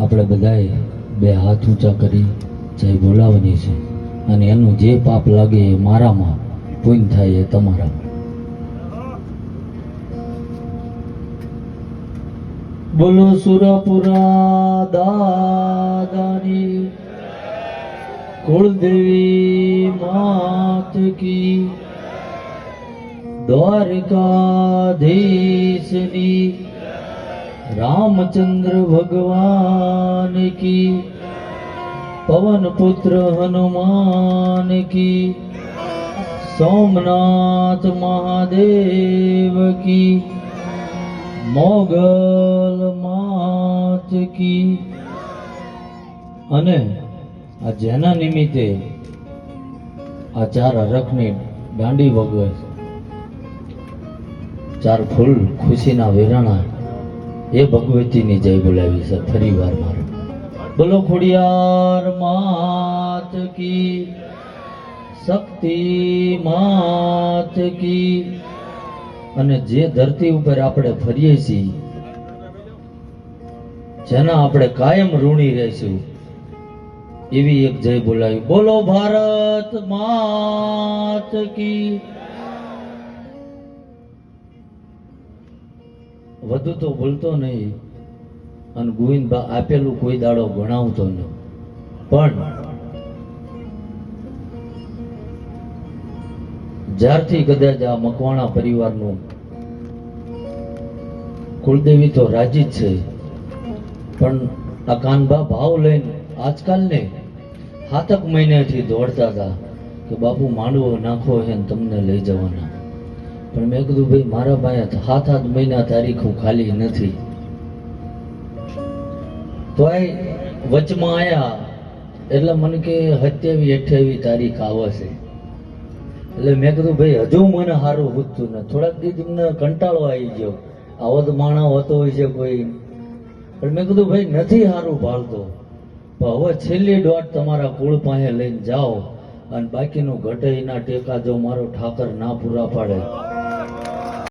આપણે બધાએ બે હાથ ઊંચા કરી જય બોલાવવાની છે અને એનું જે પાપ લાગે એ મારામાં, પુણ્ય થાય એ તમારામાં. બોલો સુરપુરા દાદાની કુળદેવી માત કી, દ્વારકાધીશની રામચંદ્ર ભગવાન કી, પवन पुत्र हनुमान की, सोमनाथ महादेव की, मोगल मात की. અને આ જેના નિમિત્તે આ ચાર હરખની દાંડી વગર ચાર ફૂલ ખુશીના વેરાણા એ ભગવતીની જય બોલાવી છે ફરી વાર મારો. બોલો ખોડિયાર માત કી, શક્તિ માત કી. અને જે ધરતી ઉપર આપણે ફરીએ છીએ, જેના આપણે કાયમ ઋણી રહીશું, એવી એક જય બોલાવી. બોલો ભારત માત કી. વધુ તો બોલતો નહીં અને ગોવિંદબા આપેલું કોઈ દાડો ગણાવતો ન, પણ જ્યારથી કદાચ આ મકવાણા પરિવારનું કુળદેવી તો રાજી જ છે, પણ આ કાનબા ભાવ લઈને આજકાલ ને 7 મહિનાથી દોડતા હતા કે બાપુ માંડવો નાખો છે ને તમને લઈ જવાના. પણ મેં કીધું ભાઈ મારા પાસે 7 મહિના તારીખો ખાલી નથી. તો વચમાં આયા એટલે મને કે 27-28 તારીખ આવે છે. એટલે મેં કીધું ભાઈ હજુ મને સારું પૂછતું ને, થોડાક દી તમને કંટાળો આવી ગયો, આવો તો માણસ હોતો હોય છે કોઈ. પણ મેં કીધું ભાઈ નથી સારું ભાળતો, પણ હવે છેલ્લી દોટ તમારા કુળ પાસે લઈને જાઓ અને બાકીનું ઘટે એના ટેકા જો મારો ઠાકર ના પૂરા પાડે